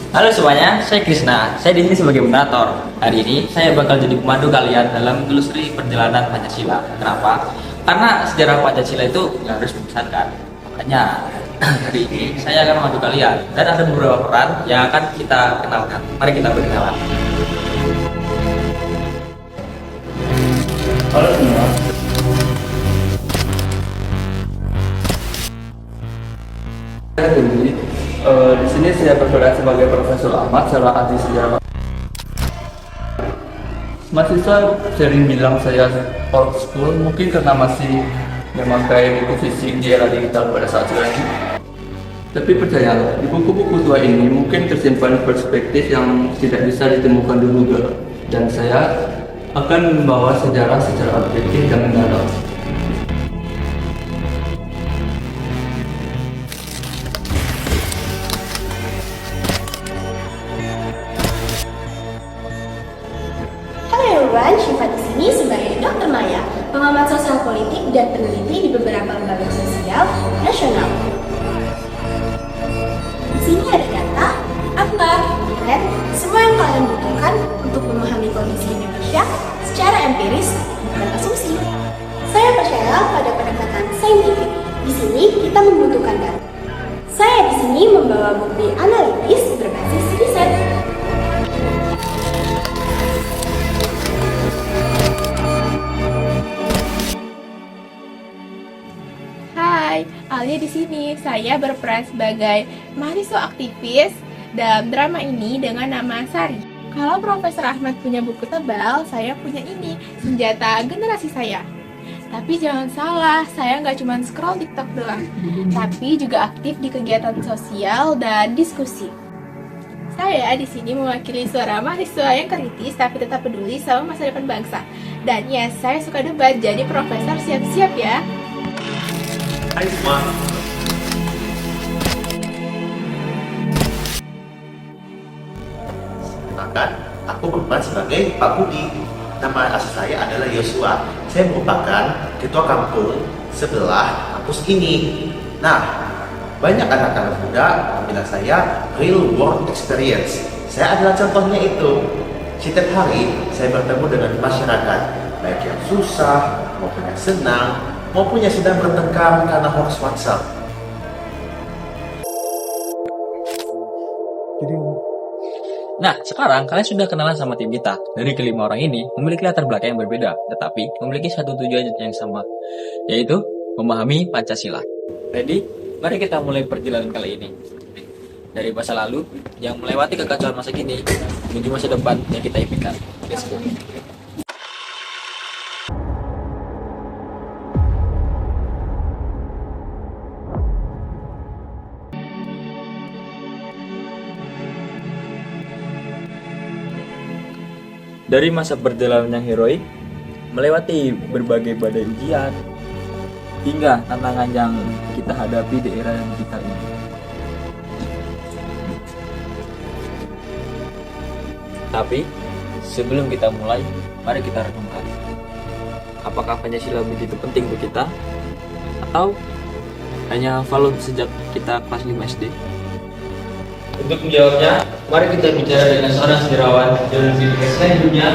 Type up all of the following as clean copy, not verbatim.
Halo semuanya, saya Krisna. Saya di sini sebagai moderator. Hari ini saya bakal jadi pemandu kalian dalam menelusuri perjalanan Pancasila. Kenapa? Karena sejarah Pancasila itu nggak harus membesarkan. Makanya hari ini saya akan memandu kalian dan ada beberapa peran yang akan kita kenalkan. Mari kita berkenalan. Halo semua. Saya Dendi. Di sini saya berperan sebagai Profesor Ahmad, seorang ahli sejarah. Mahasiswa sering bilang saya old school, mungkin karena masih memakai buku fisik di era digital pada saat sekarang. Tapi percayalah, di buku-buku tua ini mungkin tersimpan perspektif yang tidak bisa ditemukan di Google. Dan saya akan membawa sejarah secara objektif dan mendalam. Syifa di sini sebagai Dr. Maya, pengamat sosial politik dan peneliti di beberapa lembaga sosial nasional. Di sini ada data, angka, dan semua yang kalian butuhkan untuk memahami kondisi Indonesia secara empiris dan asumsi. Saya percaya pada pendekatan saintifik. Di sini kita membutuhkan data. Saya di sini membawa bukti analitis berbasis riset. Hai, Alia di sini. Saya berperan sebagai mahasiswa aktivis dalam drama ini dengan nama Sari. Kalau Profesor Ahmad punya buku tebal, saya punya ini, senjata generasi saya. Tapi jangan salah, saya nggak cuma scroll TikTok doang, tapi juga aktif di kegiatan sosial dan diskusi. Saya di sini mewakili suara mahasiswa yang kritis tapi tetap peduli sama masa depan bangsa. Dan ya, saya suka debat, jadi profesor siap-siap ya. Hai semua. Kenalkan, aku berperan sebagai Pak Budi. Nama asli saya adalah Yosua. Saya merupakan ketua kampung sebelah kampus ini. Nah, banyak anak-anak muda bilang saya real world experience. Saya adalah contohnya itu. Setiap hari saya bertemu dengan masyarakat, baik yang susah maupun yang senang, maupun yang sedang bertengkar karena hoax WhatsApp. Nah, sekarang kalian sudah kenalan sama tim kita. Dari kelima orang ini memiliki latar belakang yang berbeda, tetapi memiliki satu tujuan yang sama, yaitu memahami Pancasila. Jadi, mari kita mulai perjalanan kali ini. Dari masa lalu yang melewati kekacauan masa kini menuju masa depan yang kita impikan. Let's go. Dari masa perjalanan yang heroik, melewati berbagai badai ujian, hingga tantangan yang kita hadapi di era yang digital ini. Tapi, sebelum kita mulai, mari kita renungkan. Apakah Pancasila begitu penting untuk kita? Atau hanya hafal sejak kita kelas 5 SD? Untuk menjawabnya, mari kita bicara dengan seorang sejarawan yang lebih dikenal dunia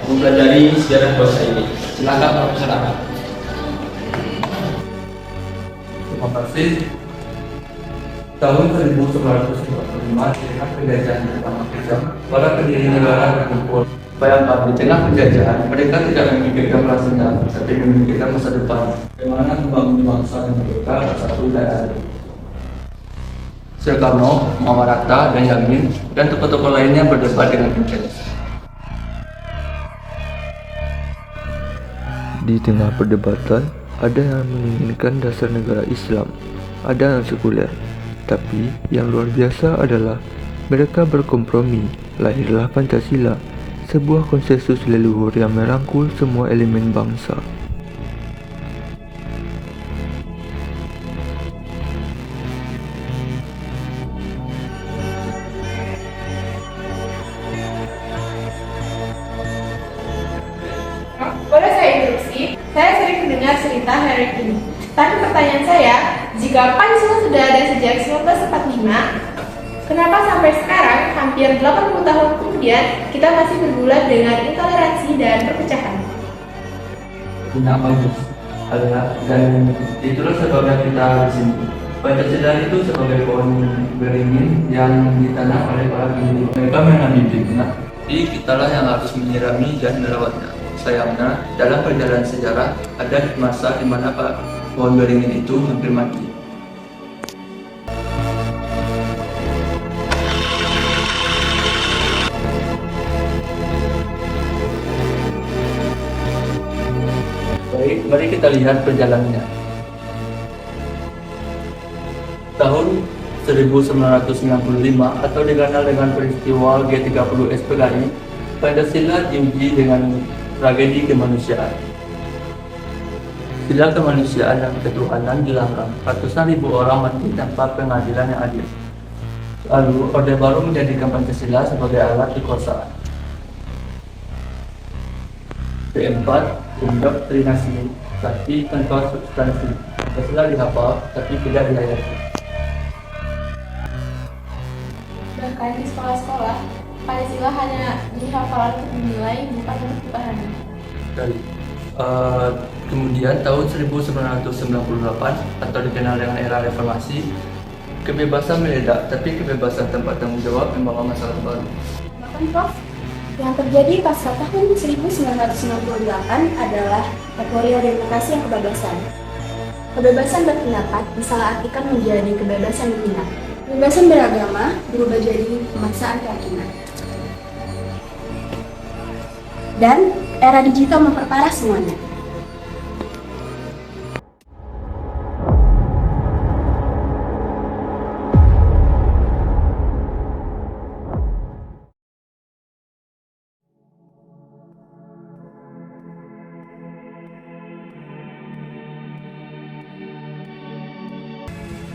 mempelajari sejarah bangsa ini. Silakan Profesor Ahmad. Terima kasih. Tahun 1945 dengan penjajahan pertama Jepang, para pendiri negara berkumpul Bayangkan, di tengah penjajahan, mereka tidak memikirkan rasanya, tapi memikirkan masa depan. Bagaimana membangun bangsa yang merdeka, satu dan adil. Soekarno, Muhammad Hatta, dan Yamin, dan tokoh-tokoh lainnya berdebat dengan intens. Di tengah perdebatan, ada yang menginginkan dasar negara Islam, ada yang sekuler. Tapi yang luar biasa adalah mereka berkompromi, lahirlah Pancasila, sebuah konsensus leluhur yang merangkul semua elemen bangsa. Boleh saya interupsi? Saya sering mendengar cerita Harry ini. Tapi pertanyaan saya, jika Pancasila sudah ada sejak 1945, kenapa sampai sekarang, hampir 80 tahun kemudian, kita masih bergulat dengan intoleransi dan perpecahan? Nah, bagus. Dan itulah sebabnya kita di sini. Pancasila itu sebagai pohon beringin yang ditanam oleh para penduduk. Mereka mengambil bibitnya, jadi kitalah yang harus menyirami dan merawatnya. Sayangnya, dalam perjalanan sejarah ada masa di mana pohon beringin itu hampir mati. Baik, mari kita lihat perjalanannya. Tahun 1995 atau dikenal dengan peristiwa G30 SPKI, Pancasila diuji dengan tragedi kemanusiaan. Sila kemanusiaan dan ketuhanan dilanggar, ratusan ribu orang mati tanpa pengadilan yang adil. Lalu, Orde Baru menjadikan Pancasila sebagai alat kekuasaan. Keempat, indoktrinasi, tapi tanpa substansi. Pancasila dihafal, tapi tidak dihayati. Bahkan di sekolah-sekolah, Pancasila hanya dihafal untuk dinilai, bukan untuk dipahami. Kemudian tahun 1998 atau dikenal dengan era reformasi, kebebasan meledak, tapi kebebasan tanpa tanggung jawab membawa masalah baru. Bahkan Prof, yang terjadi pasca tahun 1998 adalah euforia demokrasi yang kebebasan. Kebebasan berpendapat disalahartikan menjadi kebebasan bertindak. Kebebasan beragama berubah jadi pemaksaan keyakinan. Dan era digital memperparah semuanya.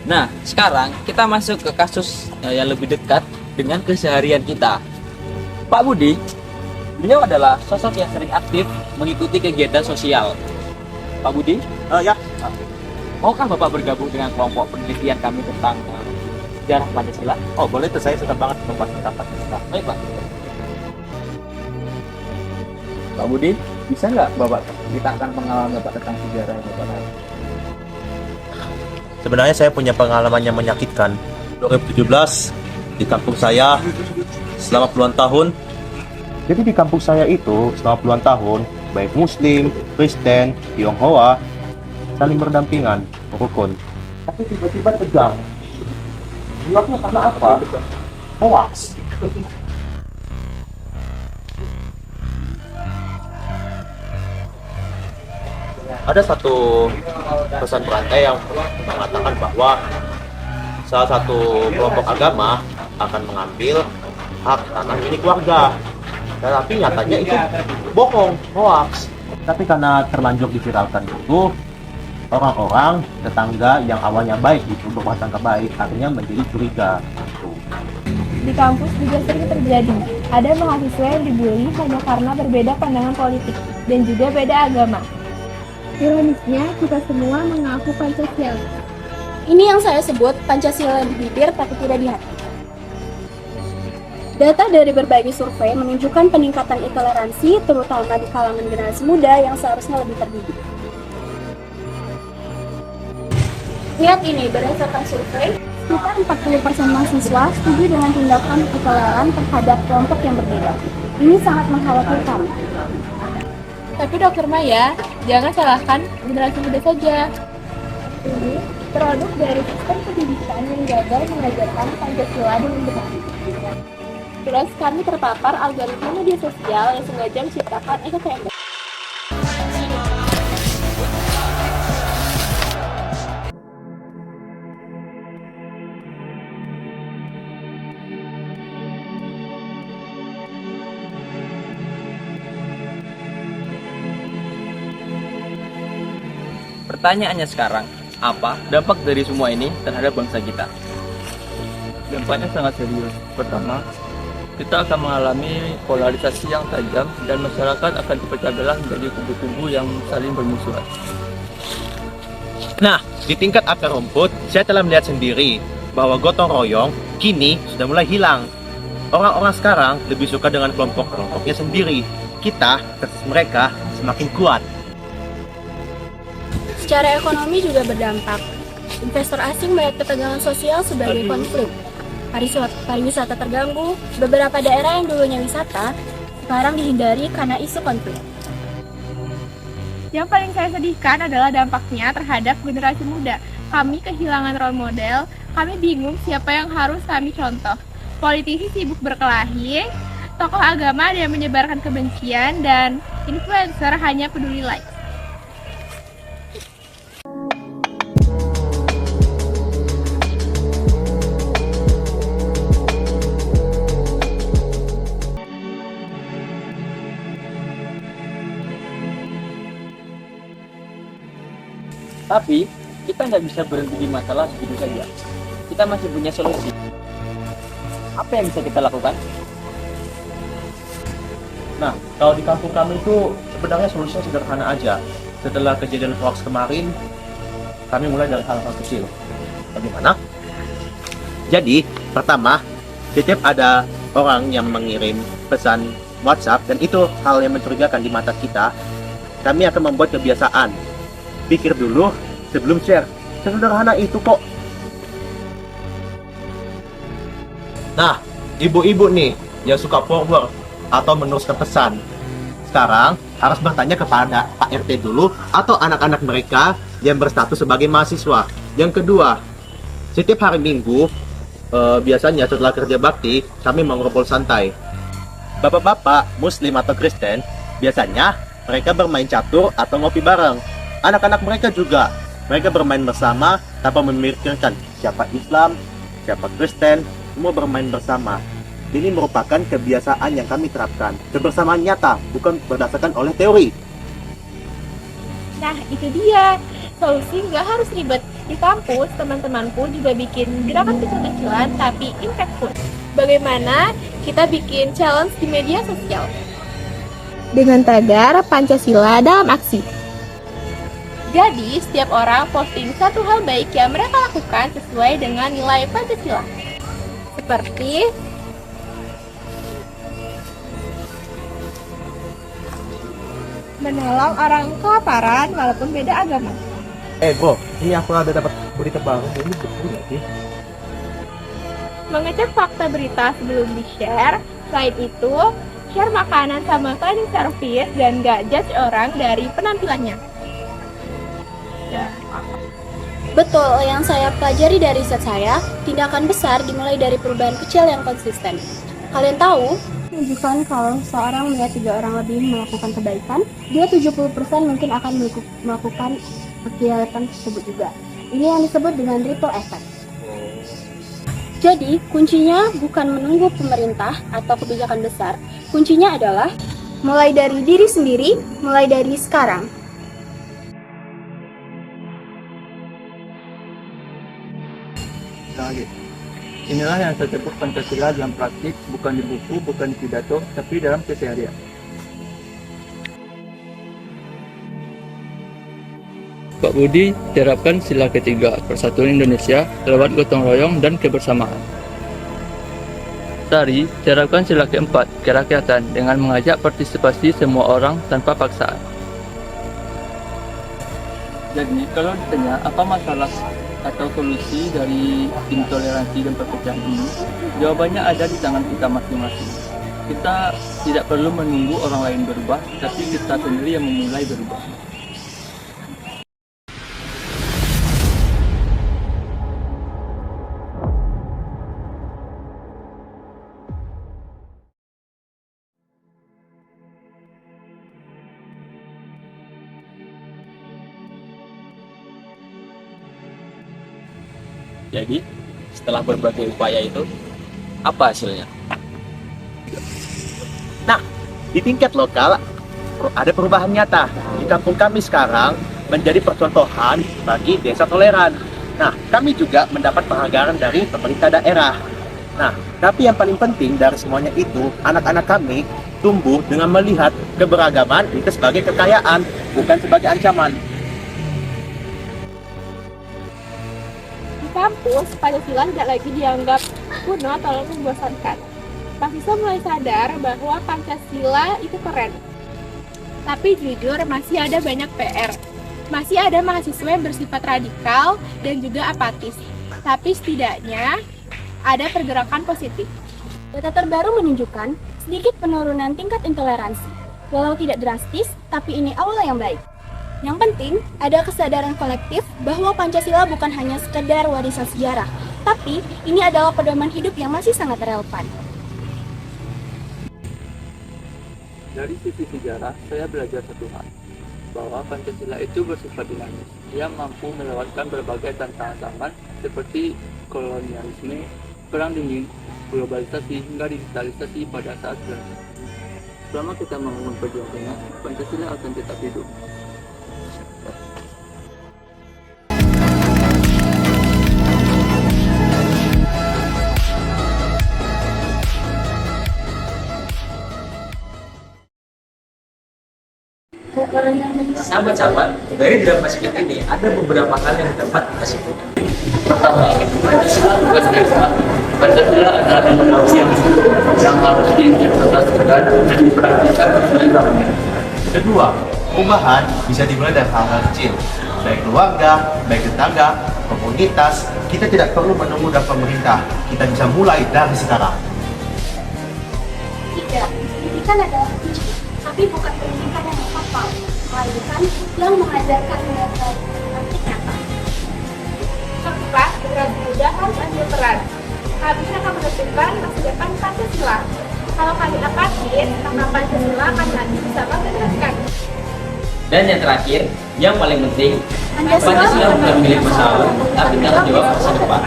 Nah, sekarang kita masuk ke kasus yang lebih dekat dengan keseharian kita. Pak Budi, beliau adalah sosok yang sering aktif mengikuti kegiatan sosial. Pak Budi? Ya. Maukah Bapak bergabung dengan kelompok penelitian kami tentang sejarah Pancasila? Oh, boleh tuh, saya suka banget membahas tentang Pancasila. Baik, Pak. Pak Budi, bisa nggak Bapak ceritakan pengalaman Bapak tentang sejarah yang Bapak tahu? Sebenarnya saya punya pengalaman yang menyakitkan. 2017 di kampung saya selama puluhan tahun. Jadi di kampung saya itu selama puluhan tahun, baik Muslim, Kristen, Tionghoa saling berdampingan, rukun. Tapi tiba-tiba tegang. Sebabnya karena apa? Hoax. Ada satu pesan berantai yang mengatakan bahwa salah satu kelompok agama akan mengambil hak tanah milik warga. Tetapi nyatanya itu bohong, hoax. Tapi karena terlanjur diviralkan itu, orang-orang tetangga yang awalnya baik itu berprasangka baik, akhirnya menjadi curiga. Di kampus juga sering terjadi, ada mahasiswa yang dibully hanya karena berbeda pandangan politik dan juga beda agama. Ironisnya, kita semua mengaku Pancasila. Ini yang saya sebut Pancasila di bibir tapi tidak di hati. Data dari berbagai survei menunjukkan peningkatan intoleransi, terutama di kalangan generasi muda yang seharusnya lebih terdidik. Lihat ini, berdasarkan survei, sekitar 40% mahasiswa setuju dengan tindakan intoleran terhadap kelompok yang berbeda. Ini sangat mengkhawatirkan. Tapi Dokter Maya, jangan salahkan generasi muda saja. Ini produk dari sistem pendidikan yang gagal mengajarkan Pancasila dengan benar. Terus kami terpapar algoritma media sosial yang sengaja menciptakan echo chamber. Pertanyaannya sekarang, apa dampak dari semua ini terhadap bangsa kita? Dampaknya sangat serius. Pertama, kita akan mengalami polarisasi yang tajam dan masyarakat akan terpecah belah menjadi kubu-kubu yang saling bermusuhan. Nah, di tingkat akar rumput, saya telah melihat sendiri bahwa gotong royong kini sudah mulai hilang. Orang-orang sekarang lebih suka dengan kelompok-kelompoknya sendiri. Kita versus mereka semakin kuat. Secara ekonomi juga berdampak. Investor asing melihat ketegangan sosial sebagai konflik. Pariwisata terganggu, beberapa daerah yang dulunya wisata sekarang dihindari karena isu konflik. Yang paling saya sedihkan adalah dampaknya terhadap generasi muda. Kami kehilangan role model, kami bingung siapa yang harus kami contoh. Politisi sibuk berkelahi, tokoh agama ada yang menyebarkan kebencian, dan influencer hanya peduli likes. Tapi kita nggak bisa berhenti di masalah begitu saja. Kita masih punya solusi. Apa yang bisa kita lakukan? Nah, kalau di kampung kami itu sebenarnya solusinya sederhana aja. Setelah kejadian hoax kemarin, kami mulai dari hal-hal kecil. Bagaimana? Jadi, pertama, setiap ada orang yang mengirim pesan WhatsApp dan itu hal yang mencurigakan di mata kita, kami akan membuat kebiasaan. Pikir dulu sebelum share. Sederhana itu kok. Nah, ibu-ibu nih yang suka forward atau meneruskan pesan, sekarang harus bertanya kepada Pak RT dulu atau anak-anak mereka yang berstatus sebagai mahasiswa. Yang kedua, setiap hari Minggu, biasanya setelah kerja bakti, kami mengumpul santai. Bapak-bapak, Muslim atau Kristen, biasanya mereka bermain catur atau ngopi bareng. Anak-anak mereka juga, mereka bermain bersama tanpa memikirkan siapa Islam, siapa Kristen, semua bermain bersama. Ini merupakan kebiasaan yang kami terapkan. Kebersamaan nyata, bukan berdasarkan oleh teori. Nah, itu dia. Solusi nggak harus ribet. Di kampus, teman-temanku juga bikin gerakan kecil-kecilan tapi impactful. Bagaimana kita bikin challenge di media sosial? Dengan tagar Pancasila dalam aksi. Jadi, setiap orang posting satu hal baik yang mereka lakukan sesuai dengan nilai Pancasila. Seperti menolong orang kelaparan walaupun beda agama. Bro, ini aku ada dapat berita baru, ini betul nggak sih? Mengecek fakta berita sebelum di-share. Selain itu, share makanan sama cleaning service dan gak judge orang dari penampilannya. Betul, yang saya pelajari dari riset saya, tindakan besar dimulai dari perubahan kecil yang konsisten. Kalian tahu, menunjukkan kalau seorang melihat 3 orang lebih melakukan kebaikan, dia 70% mungkin akan melakukan kegiatan tersebut juga. Ini yang disebut dengan ripple effect. Jadi, kuncinya bukan menunggu pemerintah atau kebijakan besar, kuncinya adalah mulai dari diri sendiri, mulai dari sekarang. Inilah yang saya sebut Pancasila dalam praktik, bukan di buku, bukan di pidato, tapi dalam keseharian. Pak Budi terapkan sila ketiga, persatuan Indonesia lewat gotong royong dan kebersamaan. Sari terapkan sila keempat, kerakyatan, dengan mengajak partisipasi semua orang tanpa paksaan. Jadi, kalau ditanya apa masalah atau solusi dari intoleransi dan perpecahan ini, jawabannya ada di tangan kita masing-masing. Kita tidak perlu menunggu orang lain berubah, tapi kita sendiri yang memulai berubah. Jadi, setelah berbagai upaya itu, apa hasilnya? Nah, di tingkat lokal ada perubahan nyata. Di kampung kami sekarang menjadi percontohan bagi desa toleran. Nah, kami juga mendapat penghargaan dari pemerintah daerah. Nah, tapi yang paling penting dari semuanya itu, anak-anak kami tumbuh dengan melihat keberagaman itu sebagai kekayaan, bukan sebagai ancaman. Di kampus, Pancasila tidak lagi dianggap kuno atau membosankan. Mahasiswa mulai sadar bahwa Pancasila itu keren. Tapi jujur masih ada banyak PR. Masih ada mahasiswa yang bersifat radikal dan juga apatis. Tapi setidaknya ada pergerakan positif. Data terbaru menunjukkan sedikit penurunan tingkat intoleransi. Walau tidak drastis, tapi ini awal yang baik. Yang penting, ada kesadaran kolektif bahwa Pancasila bukan hanya sekedar warisan sejarah, tapi ini adalah pedoman hidup yang masih sangat relevan. Dari sisi sejarah, saya belajar satu hal, bahwa Pancasila itu bersifat dinamis. Ia mampu melewatkan berbagai tantangan zaman seperti kolonialisme, perang dingin, globalisasi, hingga digitalisasi pada saat sekarang. Selama kita membangun perjuangannya, Pancasila akan tetap hidup. Sahabat-sahabat, dari drama singkat ini ada beberapa hal yang dapat kita simpulkan. Pertama, Pancasila bukan negara. Pancasila adalah demokrasi yang harus diinterpretasikan dan dipraktikkan sesuai zamannya. Kedua, perubahan bisa dimulai dari hal-hal kecil, baik keluarga, baik tetangga, komunitas. Kita tidak perlu menunggu dari pemerintah, kita bisa mulai dari sekarang. Tiga, pendidikan adalah kunci, tapi bukan pendidikan yang menghafal, melainkan yang mengajarkan dengan praktik nyata. Keempat, generasi muda harus ambil peran. Kami akan menentukan masa depan Pancasila. Kalau kami apatis, maka Pancasila akan mati bersama generasi kami. Dan yang terakhir, yang paling penting, Pancasila Pancasila bukan milik masa lalu, tapi tanggung jawab masa depan.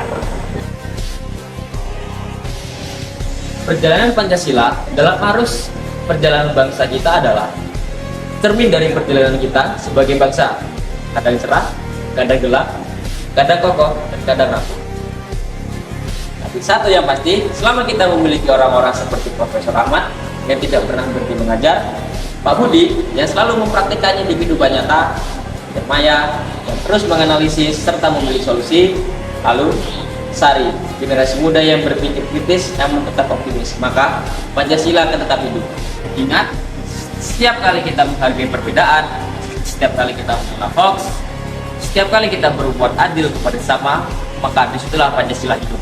Perjalanan Pancasila dalam arus perjalanan bangsa kita adalah cermin dari perjalanan kita sebagai bangsa. Kadang cerah, kadang gelap, kadang kokoh, dan kadang rapuh. Tapi satu yang pasti, selama kita memiliki orang-orang seperti Profesor Ahmad yang tidak pernah berhenti mengajar, Pak Budi yang selalu mempraktikannya di kehidupan nyata, dan Maya yang terus menganalisis serta memilih solusi, lalu Sari, generasi muda yang berpikir kritis namun tetap optimis, maka Pancasila akan tetap hidup. Ingat, setiap kali kita menghargai perbedaan, setiap kali kita menolak hoax, setiap kali kita berbuat adil kepada sesama, maka disitulah Pancasila hidup.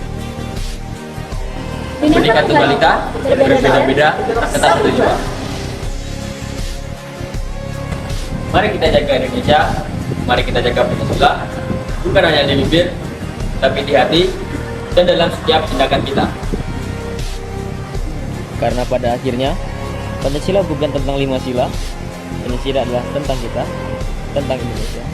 Bhinneka Tunggal Ika, berbeda-beda, tetap satu jua. Mari kita jaga Indonesia, mari kita jaga Pancasila, bukan hanya di bibir, tapi di hati dan dalam setiap tindakan kita. Karena pada akhirnya, Pancasila bukan tentang 5 sila, Pancasila adalah tentang kita, tentang Indonesia.